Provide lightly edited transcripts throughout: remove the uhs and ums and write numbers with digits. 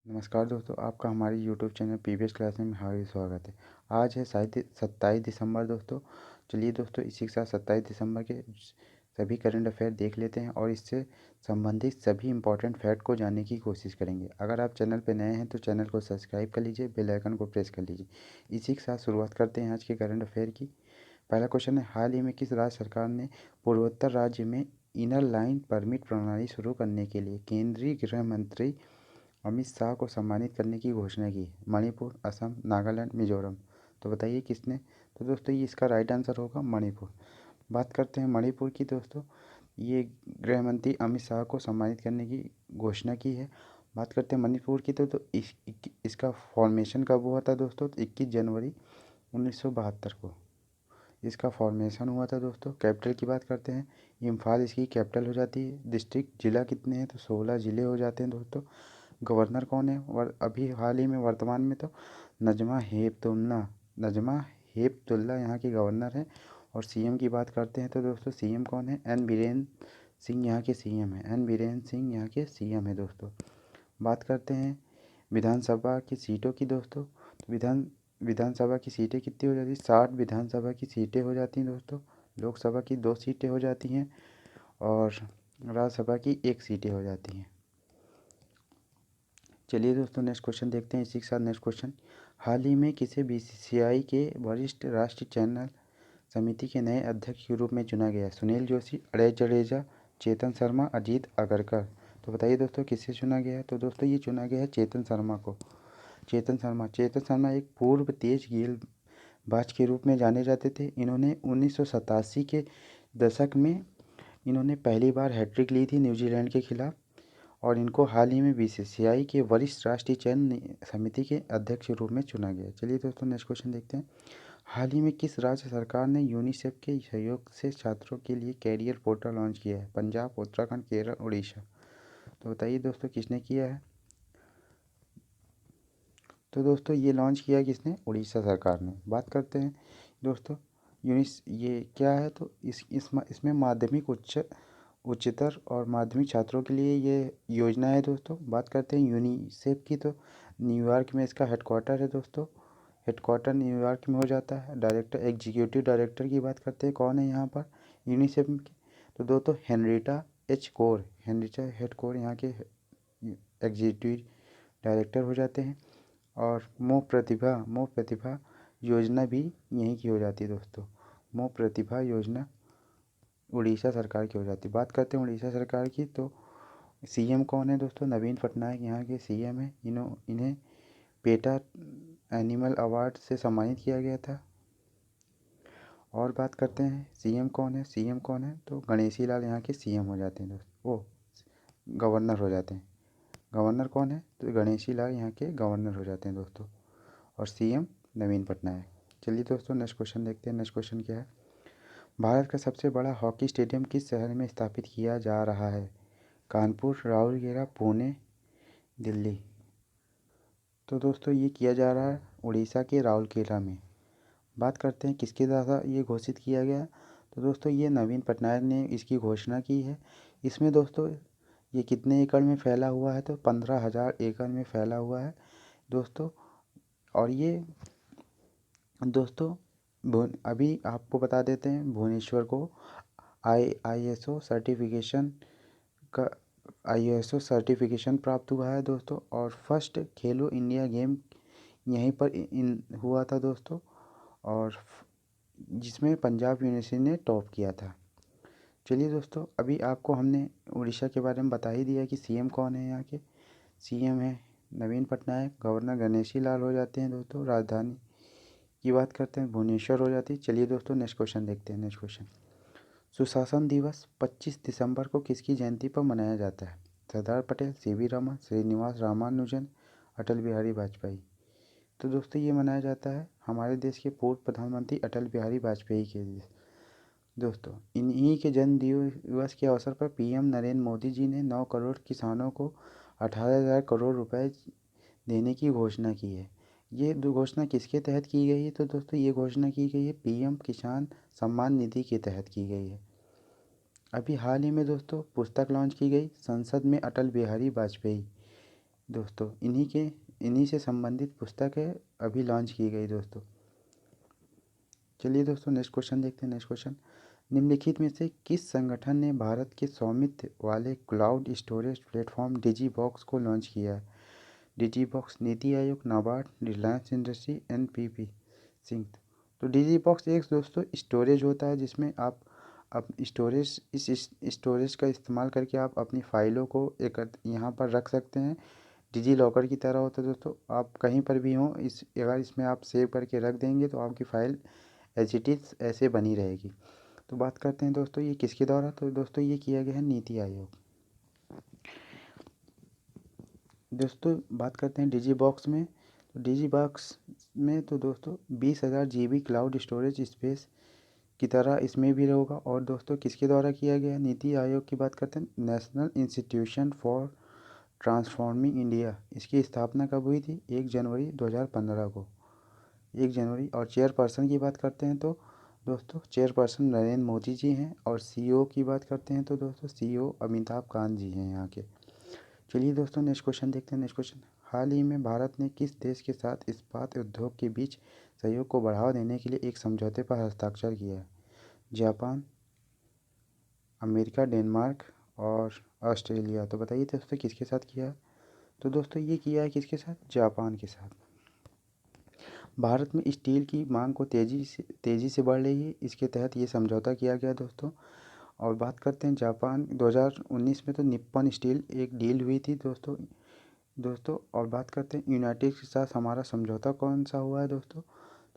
नमस्कार दोस्तों, आपका हमारे यूट्यूब चैनल पीवीएस क्लास में हार्दिक स्वागत है। आज है शायद 27 दिसंबर दोस्तों। चलिए दोस्तों, इसी के साथ 27 दिसंबर के सभी करंट अफेयर देख लेते हैं और इससे संबंधित सभी इंपॉर्टेंट फैक्ट को जानने की कोशिश करेंगे। अगर आप चैनल पर नए हैं तो चैनल को सब्सक्राइब कर लीजिए, बेल आइकन को प्रेस कर लीजिए। इसी के साथ शुरुआत करते हैं आज के करंट अफेयर की। पहला क्वेश्चन है, हाल ही में किस राज्य सरकार ने पूर्वोत्तर राज्य में इनर लाइन परमिट प्रणाली शुरू करने के लिए केंद्रीय गृह मंत्री अमित शाह को सम्मानित करने की घोषणा की? मणिपुर, असम, नागालैंड, मिजोरम। तो बताइए किसने? तो दोस्तों ये इसका राइट आंसर होगा मणिपुर। बात करते हैं मणिपुर की दोस्तों। ये गृह मंत्री अमित शाह को सम्मानित करने की घोषणा की है। बात करते हैं मणिपुर की तो इसका फॉर्मेशन कब हुआ था दोस्तों? 21 जनवरी 1972 को इसका फॉर्मेशन हुआ था दोस्तों। कैपिटल की बात करते हैं, इम्फाल इसकी कैपिटल हो जाती है। डिस्ट्रिक्ट जिला कितने हैं? तो 16 ज़िले हो जाते हैं दोस्तों। गवर्नर कौन है? अभी हाल ही में वर्तमान में तो नजमा हेपतुल्ला यहाँ के गवर्नर हैं। और सीएम की बात करते हैं तो दोस्तों सीएम कौन है? एन बीरेन सिंह यहाँ के सीएम हैं। एन बीरेन सिंह यहाँ के सीएम हैं दोस्तों। बात करते हैं विधानसभा की सीटों की दोस्तों। तो विधानसभा की सीटें कितनी हो जाती है? 60 विधानसभा की सीटें हो जाती हैं दोस्तों। लोकसभा की 2 सीटें हो जाती हैं और राज्यसभा की 1 सीटें हो जाती हैं। चलिए दोस्तों नेक्स्ट क्वेश्चन देखते हैं। इसी के साथ नेक्स्ट क्वेश्चन, हाल ही में किसे बीसीसीआई के वरिष्ठ राष्ट्रीय चयन समिति के नए अध्यक्ष के रूप में चुना गया? सुनील जोशी, अजय जडेजा, चेतन शर्मा, अजीत अगरकर। तो बताइए दोस्तों किसे चुना गया है? तो दोस्तों ये चुना गया है चेतन शर्मा को। चेतन शर्मा एक पूर्व तेज गेंदबाज के रूप में जाने जाते थे। इन्होंने 1987 के दशक में इन्होंने पहली बार हैट्रिक ली थी न्यूजीलैंड के खिलाफ और इनको हाल ही में बीसीसीआई के वरिष्ठ राष्ट्रीय चयन समिति के अध्यक्ष के रूप में चुना गया। चलिए दोस्तों नेक्स्ट क्वेश्चन देखते हैं। हाल ही में किस राज्य सरकार ने यूनिसेफ के सहयोग से छात्रों के लिए कैरियर पोर्टल लॉन्च किया है? पंजाब, उत्तराखंड, केरल, उड़ीसा। तो बताइए दोस्तों किसने किया है? तो दोस्तों ये लॉन्च किया किसने? उड़ीसा सरकार ने। बात करते हैं दोस्तों यूनिस ये क्या है? तो इसमें माध्यमिक उच्चतर और माध्यमिक छात्रों के लिए ये योजना है दोस्तों। बात करते हैं यूनिसेफ की तो न्यूयॉर्क में इसका हेडक्वार्टर है दोस्तों। हेडक्वार्टर न्यूयॉर्क में हो जाता है। एग्जीक्यूटिव डायरेक्टर की बात करते हैं, कौन है यहाँ पर यूनिसेफ के? तो दोस्तों हेनरिटा हेड कोर यहाँ के एग्जीक्यूटिव डायरेक्टर हो जाते हैं। और मोह प्रतिभा योजना भी यहीं की हो जाती है दोस्तों। मोह प्रतिभा योजना उड़ीसा सरकार की हो जाती है। बात करते हैं उड़ीसा सरकार की तो सीएम कौन है दोस्तों? नवीन पटनायक यहाँ के सीएम हैं। इन्हें पेटा एनिमल अवार्ड से सम्मानित किया गया था। और बात करते हैं सीएम कौन है? तो गणेशी लाल यहाँ के सीएम हो जाते हैं दोस्तों। वो गवर्नर हो जाते हैं। गवर्नर कौन है? तो गणेशी लाल यहाँ के गवर्नर हो जाते हैं दोस्तों। और सीएम नवीन पटनायक। चलिए दोस्तों नेक्स्ट क्वेश्चन देखते हैं। नेक्स्ट क्वेश्चन क्या है? भारत का सबसे बड़ा हॉकी स्टेडियम किस शहर में स्थापित किया जा रहा है? कानपुर, राउरकेला, पुणे, दिल्ली। तो दोस्तों ये किया जा रहा है उड़ीसा के राउरकेला में। बात करते हैं किसके द्वारा ये घोषित किया गया? तो दोस्तों ये नवीन पटनायक ने इसकी घोषणा की है। इसमें दोस्तों ये कितने एकड़ में फैला हुआ है? तो 15,000 एकड़ में फैला हुआ है दोस्तों। और ये दोस्तों अभी आपको बता देते हैं भुवनेश्वर को आईएसओ सर्टिफिकेशन का सर्टिफिकेशन प्राप्त हुआ है दोस्तों। और फर्स्ट खेलो इंडिया गेम यहीं पर हुआ था दोस्तों। और जिसमें पंजाब यूनिवर्सिटी ने टॉप किया था। चलिए दोस्तों अभी आपको हमने उड़ीसा के बारे में बता ही दिया कि सीएम कौन है। यहाँ के सीएम है नवीन पटनायक। गवर्नर गणेशी लाल हो जाते हैं दोस्तों। राजधानी की बात करते हैं भुवनेश्वर हो जाती है। चलिए दोस्तों नेक्स्ट क्वेश्चन देखते हैं। नेक्स्ट क्वेश्चन, सुशासन दिवस 25 दिसंबर को किसकी जयंती पर मनाया जाता है? सरदार पटेल, सीवी रमन, श्रीनिवास रामानुजन, अटल बिहारी वाजपेयी। तो दोस्तों ये मनाया जाता है हमारे देश के पूर्व प्रधानमंत्री अटल बिहारी वाजपेयी के लिए दोस्तों। इन्हीं के जन्म दिवस के अवसर पर पीएम नरेंद्र मोदी जी ने 9 करोड़ किसानों को 18,000 करोड़ रुपए देने की घोषणा की है। ये घोषणा किसके तहत की गई है? तो दोस्तों ये घोषणा की गई है पीएम किसान सम्मान निधि के तहत की गई है। अभी हाल ही में दोस्तों पुस्तक लॉन्च की गई, संसद में अटल बिहारी वाजपेयी। दोस्तों इन्हीं से संबंधित पुस्तक है, अभी लॉन्च की गई दोस्तों। चलिए दोस्तों नेक्स्ट क्वेश्चन देखते हैं। नेक्स्ट क्वेश्चन, निम्नलिखित में से किस संगठन ने भारत के स्वामित्व वाले क्लाउड स्टोरेज प्लेटफॉर्म डिजीबॉक्स को लॉन्च किया है? DigiBoxx NITI Aayog, NABARD, Reliance industry, NPP Singh. तो डिजीबॉक्स एक दोस्तों स्टोरेज होता है जिसमें आप स्टोरेज इस स्टोरेज का इस्तेमाल करके आप अपनी फाइलों को एक यहाँ पर रख सकते हैं। डिजी लॉकर की तरह होता है दोस्तों, आप कहीं पर भी हों अगर इसमें आप सेव करके रख देंगे तो आपकी फ़ाइल एज इट इज़ ऐसे बनी रहेगी। तो बात करते हैं दोस्तों ये किसके द्वारा, तो दोस्तों ये किया गया है नीति आयोग। दोस्तों बात करते हैं डिजी बॉक्स में, तो डिजी बॉक्स में तो दोस्तों 20,000 GB क्लाउड स्टोरेज स्पेस की तरह इसमें भी होगा। और दोस्तों किसके द्वारा किया गया है, नीति आयोग की बात करते हैं, national institution for transforming India. इसकी स्थापना कब हुई थी? 1 जनवरी 2015 को, 1 जनवरी। और चेयरपर्सन की बात करते हैं तो दोस्तों चेयरपर्सन नरेंद्र मोदी जी हैं। और सीईओ की बात करते हैं तो दोस्तों सीईओ अमिताभ कांत जी हैं यहाँ के। चलिए दोस्तों नेक्स्ट क्वेश्चन देखते हैं। नेक्स्ट क्वेश्चन, हाल ही में भारत ने किस देश के साथ इस्पात उद्योग के बीच सहयोग को बढ़ावा देने के लिए एक समझौते पर हस्ताक्षर किया है? जापान, अमेरिका, डेनमार्क और ऑस्ट्रेलिया। तो बताइए दोस्तों किसके साथ किया है? तो दोस्तों ये किया है किसके साथ? जापान के साथ। भारत में स्टील की मांग को तेज़ी से बढ़ रही है, इसके तहत ये समझौता किया गया दोस्तों। और बात करते हैं जापान, 2019 में तो निप्पॉन स्टील एक डील हुई थी दोस्तों। और बात करते हैं यूनाइटेड के साथ हमारा समझौता कौन सा हुआ है दोस्तों?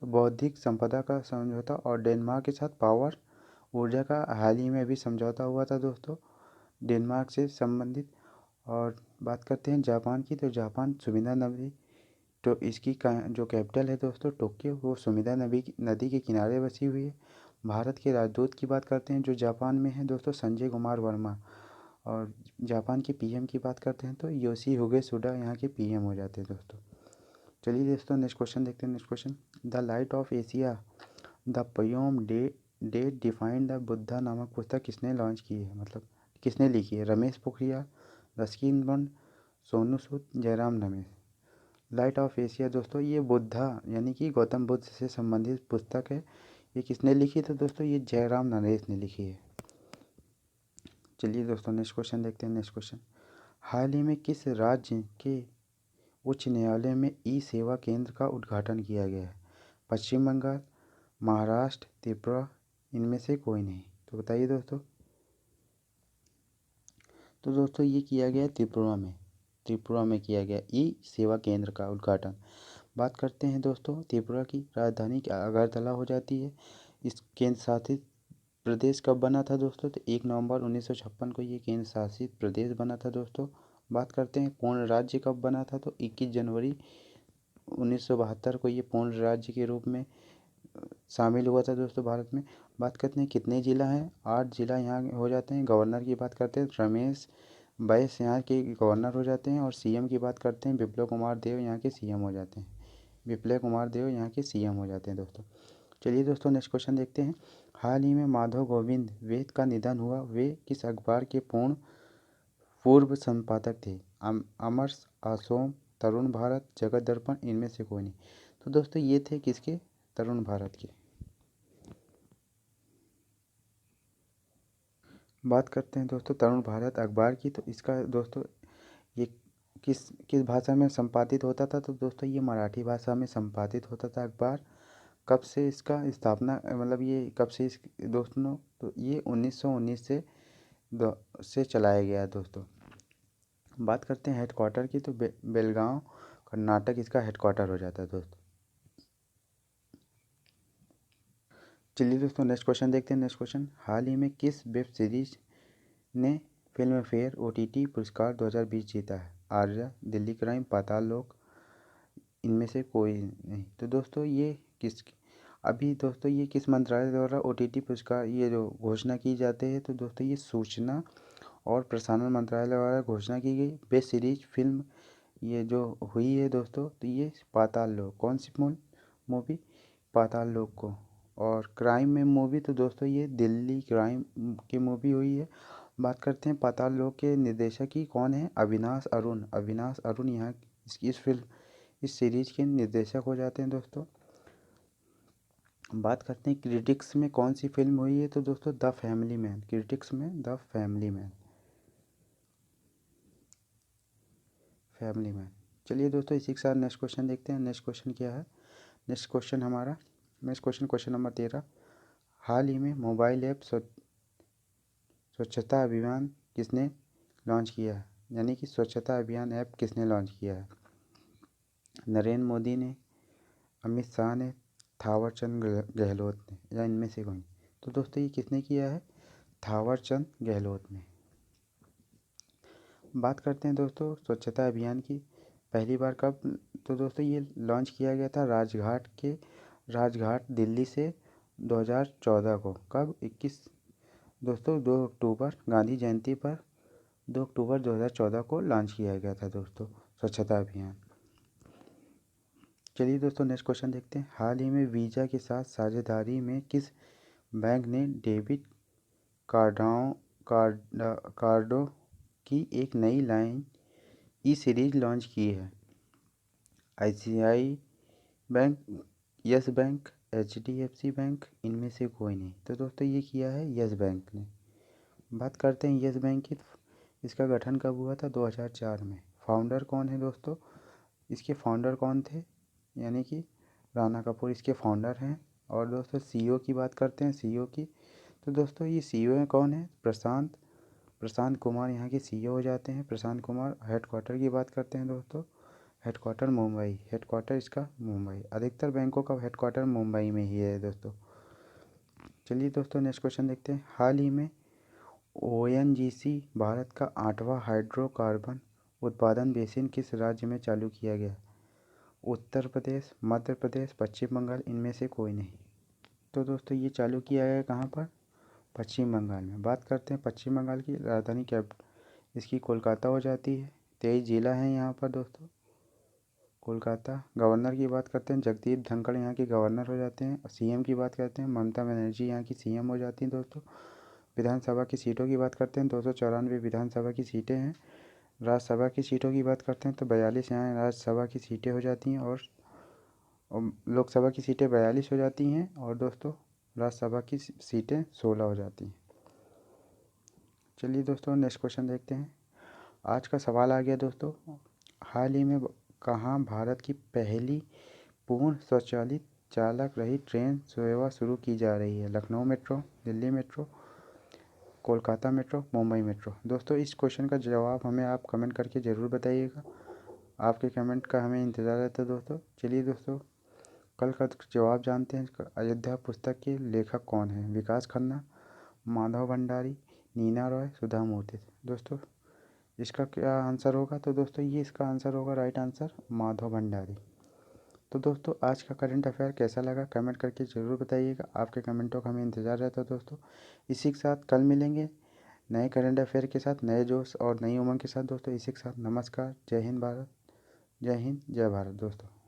तो बौद्धिक संपदा का समझौता। और डेनमार्क के साथ पावर ऊर्जा का हाल ही में भी समझौता हुआ था दोस्तों, डेनमार्क से संबंधित। और बात करते हैं जापान की, तो जापान सुमिदा नदी, तो इसकी जो कैपिटल है दोस्तों टोक्यो, वो सुमिदा नदी के किनारे बसी हुई है। भारत के राजदूत की बात करते हैं जो जापान में है दोस्तों, संजय कुमार वर्मा। और जापान के पीएम की बात करते हैं तो योशिहिदे सुगा यहाँ के पीएम हो जाते हैं दोस्तों। चलिए दोस्तों नेक्स्ट क्वेश्चन देखते हैं। Next question, the light of Asia the poem day defined the Buddha नामक पुस्तक किसने लॉन्च की है, मतलब किसने लिखी है? Ramesh Pokhriyal, Ruskin Bond, Sonu Sood, Jairam Ramesh. Light of Asia दोस्तों ये बुद्धा यानी कि गौतम बुद्ध से संबंधित पुस्तक है। ये किसने लिखी? तो दोस्तों ये जयराम नरेश ने लिखी है। चलिए दोस्तों नेक्स्ट क्वेश्चन देखते हैं। नेक्स्ट क्वेश्चन, हाल ही में किस राज्य के उच्च न्यायालय में ई सेवा केंद्र का उद्घाटन किया गया है? पश्चिम बंगाल, महाराष्ट्र, त्रिपुरा, इनमें से कोई नहीं। तो बताइए दोस्तों। तो दोस्तों ये किया गया त्रिपुरा में किया गया ई सेवा केंद्र का उद्घाटन। बात करते हैं दोस्तों त्रिपुरा की राजधानी अगरतला हो जाती है। इस केंद्र शासित प्रदेश कब बना था दोस्तों? तो 1 नवंबर 1956 को ये केंद्र शासित प्रदेश बना था दोस्तों। बात करते हैं पूर्ण राज्य कब बना था? तो 21 जनवरी 1972 को ये पूर्ण राज्य के रूप में शामिल हुआ था दोस्तों भारत में। बात करते हैं कितने ज़िला हैं? 8 ज़िला यहाँ हो जाते हैं। गवर्नर की बात करते हैं रमेश बैस यहाँ के गवर्नर हो जाते हैं। और सीएम की बात करते हैं बिप्लब कुमार देव यहाँ के सीएम हो जाते हैं। विप्लव कुमार देव यहाँ के सीएम हो जाते हैं दोस्तों। चलिए दोस्तों नेक्स्ट क्वेश्चन देखते हैं। हाल ही में माधव गोविंद वेद का निधन हुआ, वे किस अखबार के पूर्व संपादक थे? अमर, असोम, तरुण भारत, जगत दर्पण, इनमें से कोई नहीं। तो दोस्तों ये थे किसके? तरुण भारत के। बात करते हैं दोस्तों तरुण भारत अखबार की, तो इसका दोस्तों ये किस किस भाषा में संपादित होता था? तो दोस्तों ये मराठी भाषा में संपादित होता था अखबार। कब से इसका स्थापना मतलब ये कब से इस दोस्तों, तो ये 1919 से चलाया गया है दोस्तों। बात करते हैं हेडक्वार्टर की, तो बेलगांव कर्नाटक इसका हेडक्वार्टर हो जाता है दोस्तों। चलिए दोस्तों नेक्स्ट क्वेश्चन देखते हैं। नेक्स्ट क्वेश्चन, हाल ही में किस वेब सीरीज ने फिल्म फेयर ओटीटी पुरस्कार 2020 जीता है? आर्या, दिल्ली क्राइम, पाताल लोक, इनमें से कोई नहीं। तो दोस्तों ये किस अभी दोस्तों ये किस मंत्रालय द्वारा ओटीटी पुरस्कार ये जो घोषणा की जाते हैं? तो दोस्तों ये सूचना और प्रसारण मंत्रालय द्वारा घोषणा की गई बेस्ट सीरीज फिल्म ये जो हुई है दोस्तों, तो ये पाताल लोक। कौन सी मूवी? पाताल लोक को। और क्राइम में मूवी तो दोस्तों ये दिल्ली क्राइम की मूवी हुई है। बात करते हैं पाताल लोक के निर्देशक ही कौन है? अविनाश अरुण। अविनाश अरुण यहाँ इस सीरीज के निर्देशक हो जाते हैं दोस्तों। बात करते हैं क्रिटिक्स में कौन सी फिल्म हुई है? तो दोस्तों द फैमिली मैन। क्रिटिक्स में द फैमिली मैन। चलिए दोस्तों इसी के साथ नेक्स्ट क्वेश्चन देखते हैं। नेक्स्ट क्वेश्चन क्या है? Next question question number 13। हाल ही में मोबाइल ऐप स्वच्छता अभियान किसने लॉन्च किया है? यानी कि स्वच्छता अभियान ऐप किसने लॉन्च किया है? नरेंद्र मोदी ने, अमित शाह ने, थावरचंद गहलोत ने, या इनमें से कोई? तो दोस्तों ये किसने किया है? थावरचंद गहलोत ने। बात करते हैं दोस्तों स्वच्छता अभियान की पहली बार कब? तो दोस्तों ये लॉन्च किया गया था राजघाट दिल्ली से 2014 को। कब? 2 अक्टूबर गांधी जयंती पर 2 अक्टूबर 2014 को लॉन्च किया गया था दोस्तों स्वच्छता अभियान। चलिए दोस्तों नेक्स्ट क्वेश्चन देखते हैं। हाल ही में वीज़ा के साथ साझेदारी में किस बैंक ने डेबिट कार्डों की एक नई लाइन ई सीरीज लॉन्च की है? ICICI bank, yes bank, HDFC bank, इनमें से कोई नहीं? तो दोस्तों ये किया है यस बैंक ने। बात करते हैं यस बैंक की। इसका गठन कब हुआ था? 2004 में। फाउंडर कौन है दोस्तों? इसके फाउंडर कौन थे? यानी कि राणा कपूर इसके फाउंडर हैं। और दोस्तों CEO की बात करते हैं, CEO की। तो दोस्तों ये CEO है कौन है? प्रशांत कुमार यहाँ के CEO हो जाते हैं। प्रशांत कुमार। हेडक्वार्टर की बात करते हैं दोस्तों, हेडक्वार्टर मुंबई। हेडक्वार्टर इसका मुंबई। अधिकतर बैंकों का हेडक्वार्टर मुंबई में ही है दोस्तों। चलिए दोस्तों नेक्स्ट क्वेश्चन देखते हैं। हाल ही में ONGC भारत का 8वां हाइड्रोकार्बन उत्पादन बेसिन किस राज्य में चालू किया गया? उत्तर प्रदेश, मध्य प्रदेश, पश्चिम बंगाल, इनमें से कोई नहीं? तो दोस्तों ये चालू किया गया कहाँ पर? पश्चिम बंगाल में। बात करते हैं पश्चिम बंगाल की राजधानी इसकी कोलकाता हो जाती है। 23 जिला हैं यहाँ पर दोस्तों। कोलकाता। गवर्नर की बात करते हैं, जगदीप धनखड़ यहाँ के गवर्नर हो जाते हैं। CM की बात करते हैं, ममता बनर्जी यहाँ की CM हो जाती हैं दोस्तों। विधानसभा की सीटों की बात करते हैं, 294 विधानसभा की सीटें हैं। राज्यसभा की सीटों की बात करते हैं तो 42 यहाँ राज्यसभा की सीटें हो जाती हैं। और लोकसभा की सीटें 42 हो जाती हैं। और दोस्तों राज्यसभा की सीटें 16 हो जाती हैं। चलिए दोस्तों नेक्स्ट क्वेश्चन देखते हैं। आज का सवाल आ गया दोस्तों। हाल ही में कहाँ भारत की पहली पूर्ण स्वचालित चालक रहित ट्रेन सेवा शुरू की जा रही है? Lucknow metro, Delhi metro, Kolkata metro, Mumbai metro? दोस्तों इस क्वेश्चन का जवाब हमें आप कमेंट करके ज़रूर बताइएगा। आपके कमेंट का हमें इंतज़ार रहता है दोस्तों। चलिए दोस्तों कल का जवाब जानते हैं। अयोध्या पुस्तक के लेखक कौन है? विकास खन्ना, माधव भंडारी, नीना रॉय, सुधा मूर्ति। दोस्तों इसका क्या आंसर होगा? तो दोस्तों ये इसका आंसर होगा, राइट आंसर, माधव भंडारी। तो दोस्तों आज का करंट अफेयर कैसा लगा कमेंट करके ज़रूर बताइएगा। आपके कमेंटों का हमें इंतज़ार रहता है दोस्तों। इसी के साथ कल मिलेंगे नए करंट अफेयर के साथ, नए जोश और नई उमंग के साथ दोस्तों। इसी के साथ नमस्कार। जय हिंद भारत, जय हिंद, जय भारत दोस्तों।